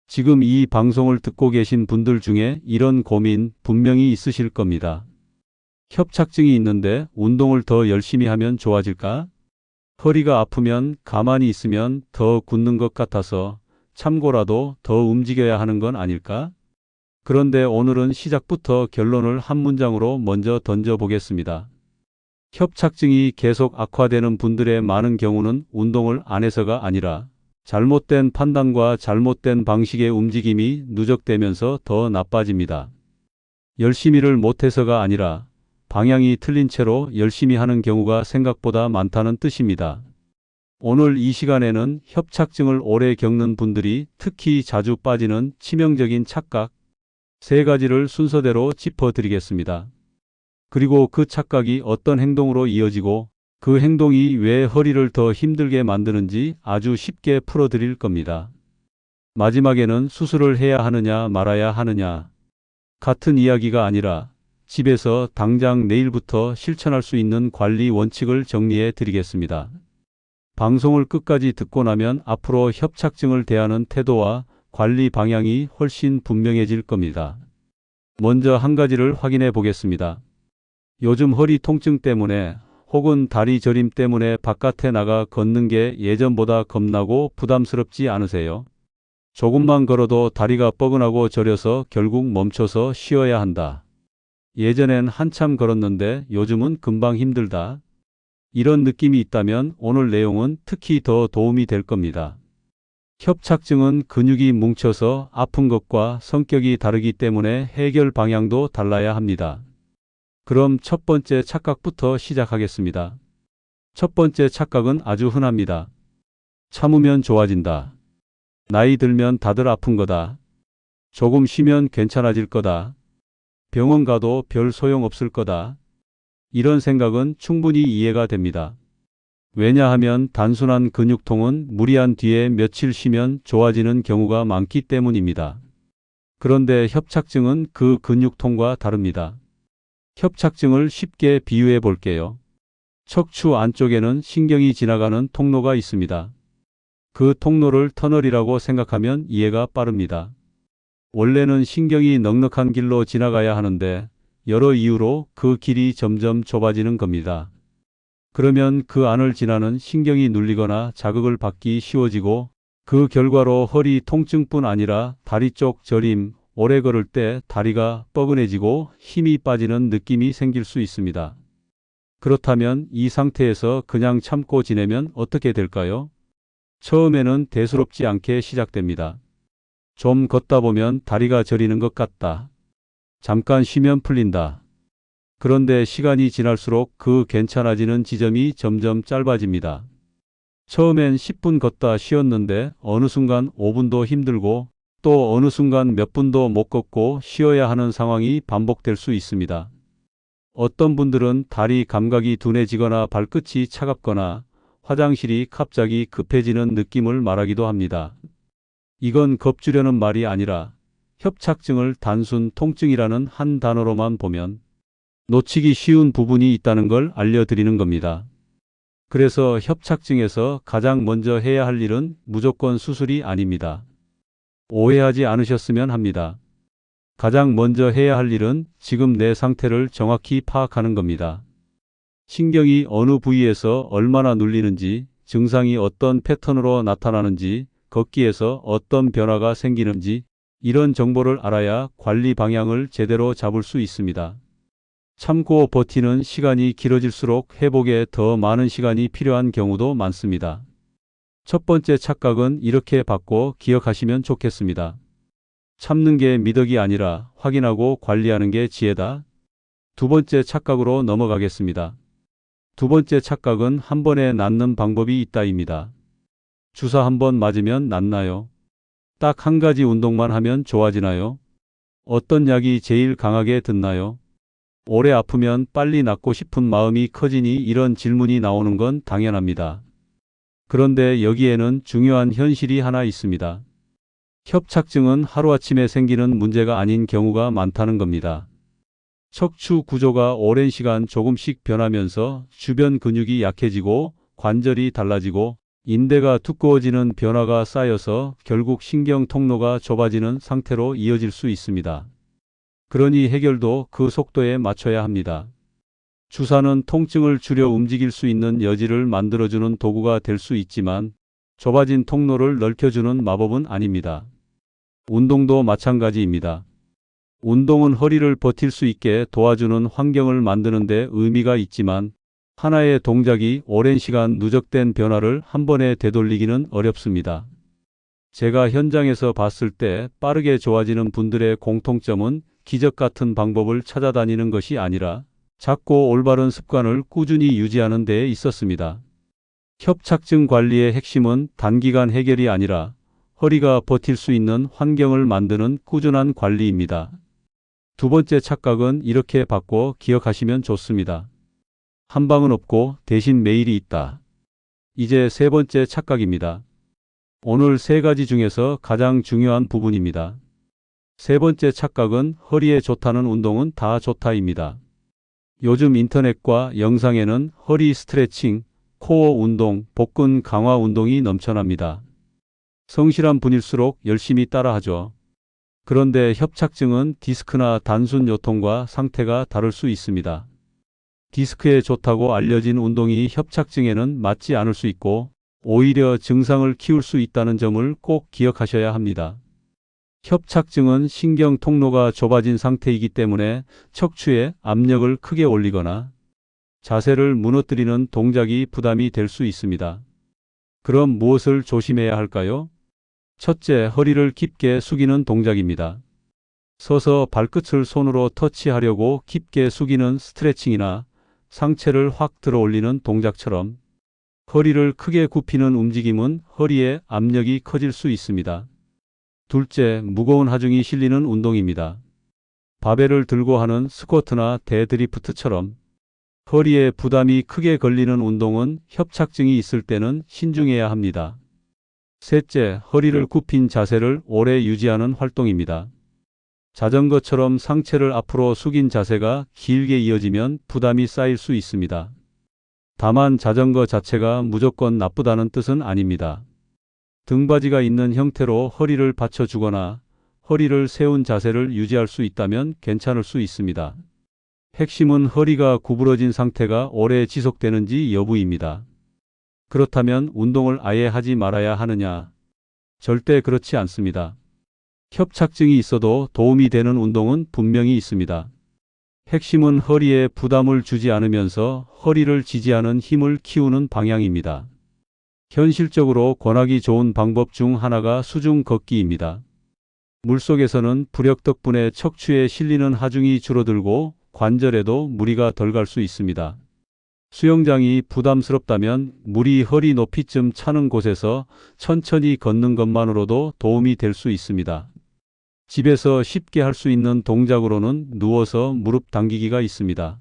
지금 이 방송을 듣고 계신 분들 중에 이런 고민 분명히 있으실 겁니다. 협착증이 있는데 운동을 더 열심히 하면 좋아질까? 허리가 아프면 가만히 있으면 더 굳는 것 같아서 참고라도 더 움직여야 하는 건 아닐까? 그런데 오늘은 시작부터 결론을 한 문장으로 먼저 던져보겠습니다. 협착증이 계속 악화되는 분들의 많은 경우는 운동을 안 해서가 아니라 잘못된 판단과 잘못된 방식의 움직임이 누적되면서 더 나빠집니다. 열심히를 못해서가 아니라 방향이 틀린 채로 열심히 하는 경우가 생각보다 많다는 뜻입니다. 오늘 이 시간에는 협착증을 오래 겪는 분들이 특히 자주 빠지는 치명적인 착각 3가지를 순서대로 짚어드리겠습니다. 그리고 그 착각이 어떤 행동으로 이어지고 그 행동이 왜 허리를 더 힘들게 만드는지 아주 쉽게 풀어드릴 겁니다. 마지막에는 수술을 해야 하느냐 말아야 하느냐 같은 이야기가 아니라 집에서 당장 내일부터 실천할 수 있는 관리 원칙을 정리해 드리겠습니다. 방송을 끝까지 듣고 나면 앞으로 협착증을 대하는 태도와 관리 방향이 훨씬 분명해질 겁니다. 먼저 한 가지를 확인해 보겠습니다. 요즘 허리 통증 때문에 혹은 다리 저림 때문에 바깥에 나가 걷는 게 예전보다 겁나고 부담스럽지 않으세요? 조금만 걸어도 다리가 뻐근하고 저려서 결국 멈춰서 쉬어야 한다. 예전엔 한참 걸었는데 요즘은 금방 힘들다. 이런 느낌이 있다면 오늘 내용은 특히 더 도움이 될 겁니다. 협착증은 근육이 뭉쳐서 아픈 것과 성격이 다르기 때문에 해결 방향도 달라야 합니다. 그럼 첫 번째 착각부터 시작하겠습니다. 첫 번째 착각은 아주 흔합니다. 참으면 좋아진다. 나이 들면 다들 아픈 거다. 조금 쉬면 괜찮아질 거다. 병원 가도 별 소용 없을 거다. 이런 생각은 충분히 이해가 됩니다. 왜냐하면 단순한 근육통은 무리한 뒤에 며칠 쉬면 좋아지는 경우가 많기 때문입니다. 그런데 협착증은 그 근육통과 다릅니다. 협착증을 쉽게 비유해 볼게요. 척추 안쪽에는 신경이 지나가는 통로가 있습니다. 그 통로를 터널이라고 생각하면 이해가 빠릅니다. 원래는 신경이 넉넉한 길로 지나가야 하는데 여러 이유로 그 길이 점점 좁아지는 겁니다. 그러면 그 안을 지나는 신경이 눌리거나 자극을 받기 쉬워지고 그 결과로 허리 통증뿐 아니라 다리 쪽 저림, 오래 걸을 때 다리가 뻐근해지고 힘이 빠지는 느낌이 생길 수 있습니다. 그렇다면 이 상태에서 그냥 참고 지내면 어떻게 될까요? 처음에는 대수롭지 않게 시작됩니다. 좀 걷다 보면 다리가 저리는 것 같다. 잠깐 쉬면 풀린다. 그런데 시간이 지날수록 그 괜찮아지는 지점이 점점 짧아집니다. 처음엔 10분 걷다 쉬었는데 어느 순간 5분도 힘들고 또 어느 순간 몇 분도 못 걷고 쉬어야 하는 상황이 반복될 수 있습니다. 어떤 분들은 다리 감각이 둔해지거나 발끝이 차갑거나 화장실이 갑자기 급해지는 느낌을 말하기도 합니다. 이건 겁주려는 말이 아니라 협착증을 단순 통증이라는 한 단어로만 보면 놓치기 쉬운 부분이 있다는 걸 알려드리는 겁니다. 그래서 협착증에서 가장 먼저 해야 할 일은 무조건 수술이 아닙니다. 오해하지 않으셨으면 합니다. 가장 먼저 해야 할 일은 지금 내 상태를 정확히 파악하는 겁니다. 신경이 어느 부위에서 얼마나 눌리는지, 증상이 어떤 패턴으로 나타나는지, 걷기에서 어떤 변화가 생기는지 이런 정보를 알아야 관리 방향을 제대로 잡을 수 있습니다. 참고 버티는 시간이 길어질수록 회복에 더 많은 시간이 필요한 경우도 많습니다. 첫 번째 착각은 이렇게 받고 기억하시면 좋겠습니다. 참는 게 미덕이 아니라 확인하고 관리하는 게 지혜다. 두 번째 착각으로 넘어가겠습니다. 두 번째 착각은 한 번에 낫는 방법이 있다입니다. 주사 한 번 맞으면 낫나요? 딱 한 가지 운동만 하면 좋아지나요? 어떤 약이 제일 강하게 듣나요? 오래 아프면 빨리 낫고 싶은 마음이 커지니 이런 질문이 나오는 건 당연합니다. 그런데 여기에는 중요한 현실이 하나 있습니다. 협착증은 하루아침에 생기는 문제가 아닌 경우가 많다는 겁니다. 척추 구조가 오랜 시간 조금씩 변하면서 주변 근육이 약해지고 관절이 달라지고 인대가 두꺼워지는 변화가 쌓여서 결국 신경 통로가 좁아지는 상태로 이어질 수 있습니다. 그러니 해결도 그 속도에 맞춰야 합니다. 주사는 통증을 줄여 움직일 수 있는 여지를 만들어주는 도구가 될 수 있지만 좁아진 통로를 넓혀주는 마법은 아닙니다. 운동도 마찬가지입니다. 운동은 허리를 버틸 수 있게 도와주는 환경을 만드는 데 의미가 있지만 하나의 동작이 오랜 시간 누적된 변화를 한 번에 되돌리기는 어렵습니다. 제가 현장에서 봤을 때 빠르게 좋아지는 분들의 공통점은 기적 같은 방법을 찾아다니는 것이 아니라 작고 올바른 습관을 꾸준히 유지하는 데에 있었습니다. 협착증 관리의 핵심은 단기간 해결이 아니라 허리가 버틸 수 있는 환경을 만드는 꾸준한 관리입니다. 두 번째 착각은 이렇게 바꿔 기억하시면 좋습니다. 한 방은 없고 대신 매일이 있다. 이제 세 번째 착각입니다. 오늘 세 가지 중에서 가장 중요한 부분입니다. 세 번째 착각은 허리에 좋다는 운동은 다 좋다입니다. 요즘 인터넷과 영상에는 허리 스트레칭, 코어 운동, 복근 강화 운동이 넘쳐납니다. 성실한 분일수록 열심히 따라하죠. 그런데 협착증은 디스크나 단순 요통과 상태가 다를 수 있습니다. 디스크에 좋다고 알려진 운동이 협착증에는 맞지 않을 수 있고 오히려 증상을 키울 수 있다는 점을 꼭 기억하셔야 합니다. 협착증은 신경 통로가 좁아진 상태이기 때문에 척추에 압력을 크게 올리거나 자세를 무너뜨리는 동작이 부담이 될 수 있습니다. 그럼 무엇을 조심해야 할까요? 첫째, 허리를 깊게 숙이는 동작입니다. 서서 발끝을 손으로 터치하려고 깊게 숙이는 스트레칭이나 상체를 확 들어 올리는 동작처럼 허리를 크게 굽히는 움직임은 허리에 압력이 커질 수 있습니다. 둘째, 무거운 하중이 실리는 운동입니다. 바벨을 들고 하는 스쿼트나 데드리프트처럼 허리에 부담이 크게 걸리는 운동은 협착증이 있을 때는 신중해야 합니다. 셋째, 허리를 굽힌 자세를 오래 유지하는 활동입니다. 자전거처럼 상체를 앞으로 숙인 자세가 길게 이어지면 부담이 쌓일 수 있습니다. 다만 자전거 자체가 무조건 나쁘다는 뜻은 아닙니다. 등받이가 있는 형태로 허리를 받쳐주거나 허리를 세운 자세를 유지할 수 있다면 괜찮을 수 있습니다. 핵심은 허리가 구부러진 상태가 오래 지속되는지 여부입니다. 그렇다면 운동을 아예 하지 말아야 하느냐? 절대 그렇지 않습니다. 협착증이 있어도 도움이 되는 운동은 분명히 있습니다. 핵심은 허리에 부담을 주지 않으면서 허리를 지지하는 힘을 키우는 방향입니다. 현실적으로 권하기 좋은 방법 중 하나가 수중 걷기입니다. 물속에서는 부력 덕분에 척추에 실리는 하중이 줄어들고 관절에도 무리가 덜 갈 수 있습니다. 수영장이 부담스럽다면 물이 허리 높이쯤 차는 곳에서 천천히 걷는 것만으로도 도움이 될 수 있습니다. 집에서 쉽게 할 수 있는 동작으로는 누워서 무릎 당기기가 있습니다.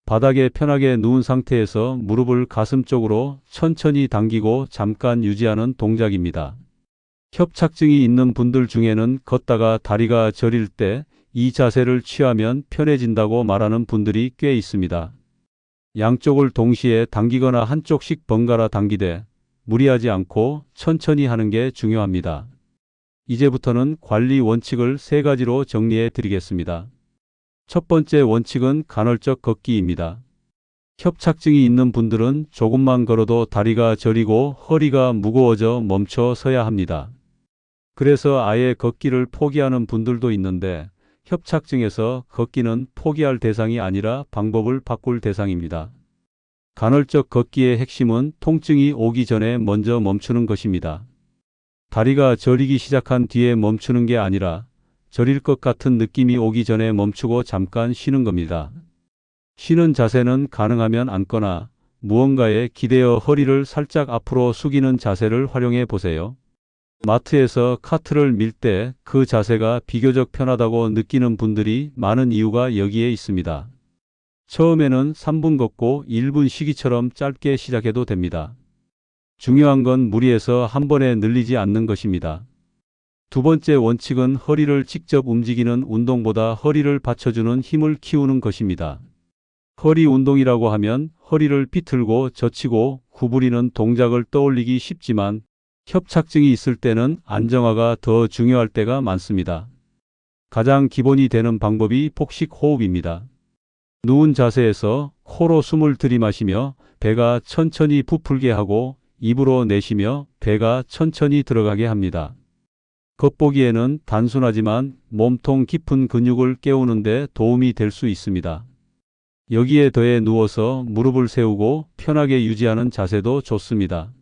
바닥에 편하게 누운 상태에서 무릎을 가슴 쪽으로 천천히 당기고 잠깐 유지하는 동작입니다. 협착증이 있는 분들 중에는 걷다가 다리가 저릴 때 이 자세를 취하면 편해진다고 말하는 분들이 꽤 있습니다. 양쪽을 동시에 당기거나 한쪽씩 번갈아 당기되 무리하지 않고 천천히 하는 게 중요합니다. 이제부터는 관리 원칙을 세 가지로 정리해 드리겠습니다. 첫 번째 원칙은 간헐적 걷기입니다. 협착증이 있는 분들은 조금만 걸어도 다리가 저리고 허리가 무거워져 멈춰 서야 합니다. 그래서 아예 걷기를 포기하는 분들도 있는데 협착증에서 걷기는 포기할 대상이 아니라 방법을 바꿀 대상입니다. 간헐적 걷기의 핵심은 통증이 오기 전에 먼저 멈추는 것입니다. 다리가 저리기 시작한 뒤에 멈추는 게 아니라 저릴 것 같은 느낌이 오기 전에 멈추고 잠깐 쉬는 겁니다. 쉬는 자세는 가능하면 앉거나 무언가에 기대어 허리를 살짝 앞으로 숙이는 자세를 활용해 보세요. 마트에서 카트를 밀 때 그 자세가 비교적 편하다고 느끼는 분들이 많은 이유가 여기에 있습니다. 처음에는 3분 걷고 1분 쉬기처럼 짧게 시작해도 됩니다. 중요한 건 무리해서 한 번에 늘리지 않는 것입니다. 두 번째 원칙은 허리를 직접 움직이는 운동보다 허리를 받쳐주는 힘을 키우는 것입니다. 허리 운동이라고 하면 허리를 비틀고 젖히고 구부리는 동작을 떠올리기 쉽지만 협착증이 있을 때는 안정화가 더 중요할 때가 많습니다. 가장 기본이 되는 방법이 복식 호흡입니다. 누운 자세에서 코로 숨을 들이마시며 배가 천천히 부풀게 하고 입으로 내쉬며 배가 천천히 들어가게 합니다. 겉보기에는 단순하지만 몸통 깊은 근육을 깨우는 데 도움이 될 수 있습니다. 여기에 더해 누워서 무릎을 세우고 편하게 유지하는 자세도 좋습니다.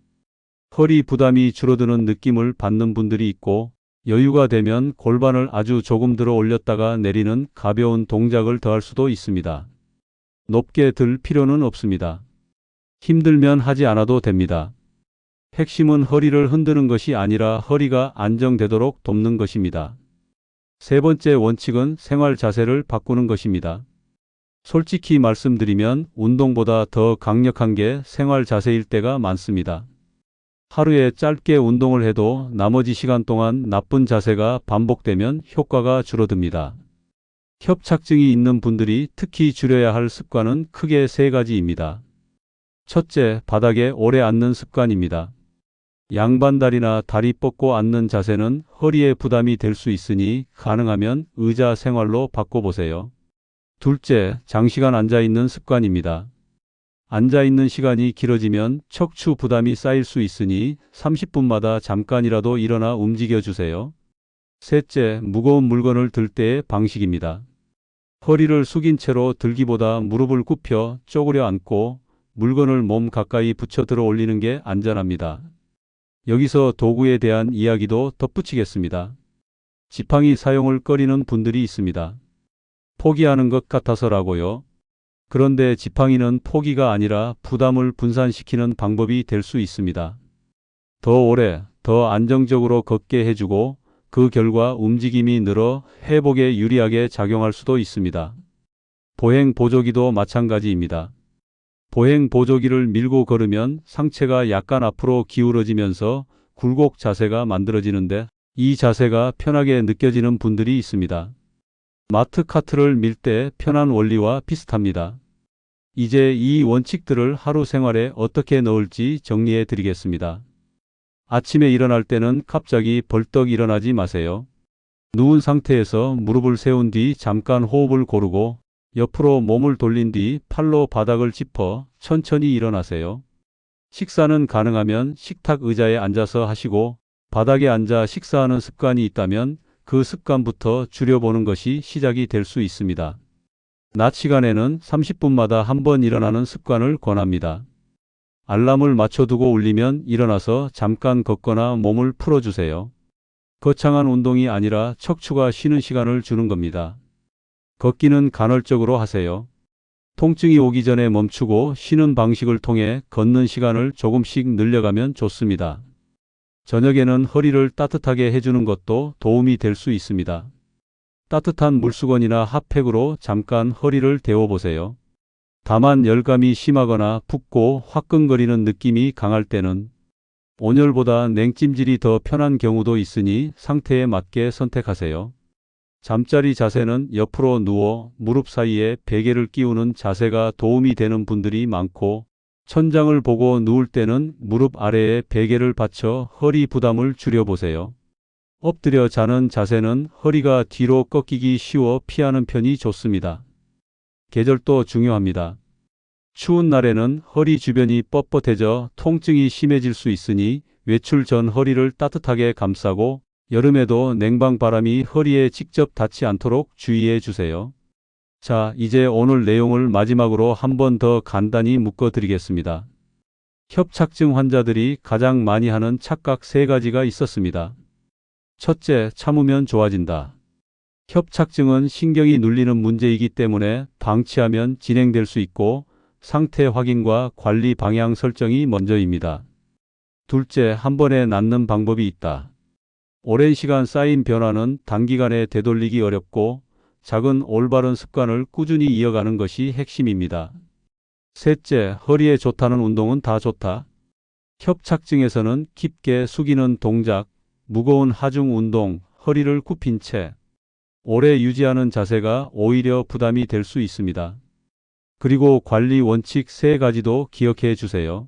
허리 부담이 줄어드는 느낌을 받는 분들이 있고 여유가 되면 골반을 아주 조금 들어 올렸다가 내리는 가벼운 동작을 더할 수도 있습니다. 높게 들 필요는 없습니다. 힘들면 하지 않아도 됩니다. 핵심은 허리를 흔드는 것이 아니라 허리가 안정되도록 돕는 것입니다. 세 번째 원칙은 생활 자세를 바꾸는 것입니다. 솔직히 말씀드리면 운동보다 더 강력한 게 생활 자세일 때가 많습니다. 하루에 짧게 운동을 해도 나머지 시간 동안 나쁜 자세가 반복되면 효과가 줄어듭니다. 협착증이 있는 분들이 특히 줄여야 할 습관은 크게 세 가지입니다. 첫째, 바닥에 오래 앉는 습관입니다. 양반다리나 다리 뻗고 앉는 자세는 허리에 부담이 될 수 있으니 가능하면 의자 생활로 바꿔보세요. 둘째, 장시간 앉아있는 습관입니다. 앉아있는 시간이 길어지면 척추 부담이 쌓일 수 있으니 30분마다 잠깐이라도 일어나 움직여주세요. 셋째, 무거운 물건을 들 때의 방식입니다. 허리를 숙인 채로 들기보다 무릎을 굽혀 쪼그려 앉고 물건을 몸 가까이 붙여 들어 올리는 게 안전합니다. 여기서 도구에 대한 이야기도 덧붙이겠습니다. 지팡이 사용을 꺼리는 분들이 있습니다. 포기하는 것 같아서라고요. 그런데 지팡이는 포기가 아니라 부담을 분산시키는 방법이 될 수 있습니다. 더 오래, 더 안정적으로 걷게 해주고 그 결과 움직임이 늘어 회복에 유리하게 작용할 수도 있습니다. 보행 보조기도 마찬가지입니다. 보행 보조기를 밀고 걸으면 상체가 약간 앞으로 기울어지면서 굴곡 자세가 만들어지는데 이 자세가 편하게 느껴지는 분들이 있습니다. 마트 카트를 밀 때 편한 원리와 비슷합니다. 이제 이 원칙들을 하루 생활에 어떻게 넣을지 정리해 드리겠습니다. 아침에 일어날 때는 갑자기 벌떡 일어나지 마세요. 누운 상태에서 무릎을 세운 뒤 잠깐 호흡을 고르고 옆으로 몸을 돌린 뒤 팔로 바닥을 짚어 천천히 일어나세요. 식사는 가능하면 식탁 의자에 앉아서 하시고 바닥에 앉아 식사하는 습관이 있다면 그 습관부터 줄여보는 것이 시작이 될 수 있습니다. 낮 시간에는 30분마다 한 번 일어나는 습관을 권합니다. 알람을 맞춰두고 울리면 일어나서 잠깐 걷거나 몸을 풀어주세요. 거창한 운동이 아니라 척추가 쉬는 시간을 주는 겁니다. 걷기는 간헐적으로 하세요. 통증이 오기 전에 멈추고 쉬는 방식을 통해 걷는 시간을 조금씩 늘려가면 좋습니다. 저녁에는 허리를 따뜻하게 해주는 것도 도움이 될 수 있습니다. 따뜻한 물수건이나 핫팩으로 잠깐 허리를 데워보세요. 다만 열감이 심하거나 붓고 화끈거리는 느낌이 강할 때는 온열보다 냉찜질이 더 편한 경우도 있으니 상태에 맞게 선택하세요. 잠자리 자세는 옆으로 누워 무릎 사이에 베개를 끼우는 자세가 도움이 되는 분들이 많고 천장을 보고 누울 때는 무릎 아래에 베개를 받쳐 허리 부담을 줄여보세요. 엎드려 자는 자세는 허리가 뒤로 꺾이기 쉬워 피하는 편이 좋습니다. 계절도 중요합니다. 추운 날에는 허리 주변이 뻣뻣해져 통증이 심해질 수 있으니 외출 전 허리를 따뜻하게 감싸고 여름에도 냉방 바람이 허리에 직접 닿지 않도록 주의해 주세요. 자, 이제 오늘 내용을 마지막으로 한 번 더 간단히 묶어 드리겠습니다. 협착증 환자들이 가장 많이 하는 착각 세 가지가 있었습니다. 첫째, 참으면 좋아진다. 협착증은 신경이 눌리는 문제이기 때문에 방치하면 진행될 수 있고 상태 확인과 관리 방향 설정이 먼저입니다. 둘째, 한 번에 낫는 방법이 있다. 오랜 시간 쌓인 변화는 단기간에 되돌리기 어렵고 작은 올바른 습관을 꾸준히 이어가는 것이 핵심입니다. 셋째, 허리에 좋다는 운동은 다 좋다. 협착증에서는 깊게 숙이는 동작, 무거운 하중 운동, 허리를 굽힌 채 오래 유지하는 자세가 오히려 부담이 될 수 있습니다. 그리고 관리 원칙 3가지도 기억해 주세요.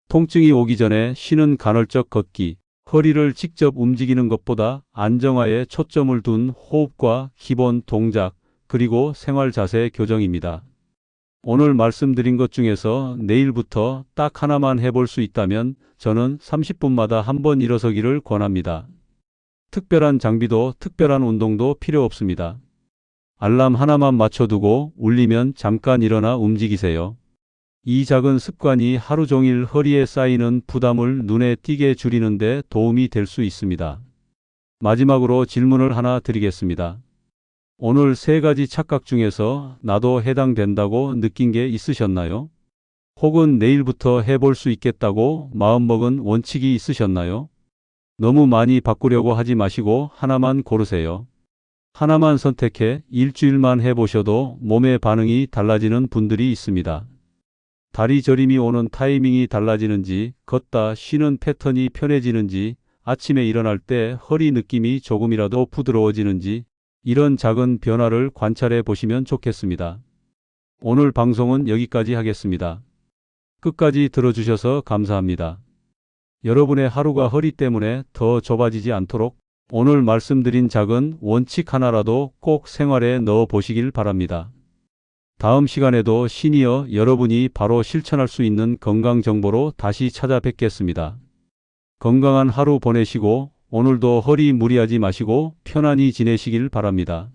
통증이 오기 전에 쉬는 간헐적 걷기, 허리를 직접 움직이는 것보다 안정화에 초점을 둔 호흡과 기본 동작, 그리고 생활 자세 교정입니다. 오늘 말씀드린 것 중에서 내일부터 딱 하나만 해볼 수 있다면 저는 30분마다 한 번 일어서기를 권합니다. 특별한 장비도 특별한 운동도 필요 없습니다. 알람 하나만 맞춰두고 울리면 잠깐 일어나 움직이세요. 이 작은 습관이 하루 종일 허리에 쌓이는 부담을 눈에 띄게 줄이는 데 도움이 될 수 있습니다. 마지막으로 질문을 하나 드리겠습니다. 오늘 3가지 착각 중에서 나도 해당된다고 느낀 게 있으셨나요? 혹은 내일부터 해볼 수 있겠다고 마음먹은 원칙이 있으셨나요? 너무 많이 바꾸려고 하지 마시고 하나만 고르세요. 하나만 선택해 일주일만 해보셔도 몸의 반응이 달라지는 분들이 있습니다. 다리 저림이 오는 타이밍이 달라지는지, 걷다 쉬는 패턴이 편해지는지, 아침에 일어날 때 허리 느낌이 조금이라도 부드러워지는지, 이런 작은 변화를 관찰해 보시면 좋겠습니다. 오늘 방송은 여기까지 하겠습니다. 끝까지 들어주셔서 감사합니다. 여러분의 하루가 허리 때문에 더 좁아지지 않도록 오늘 말씀드린 작은 원칙 하나라도 꼭 생활에 넣어 보시길 바랍니다. 다음 시간에도 시니어 여러분이 바로 실천할 수 있는 건강 정보로 다시 찾아뵙겠습니다. 건강한 하루 보내시고 오늘도 허리 무리하지 마시고 편안히 지내시길 바랍니다.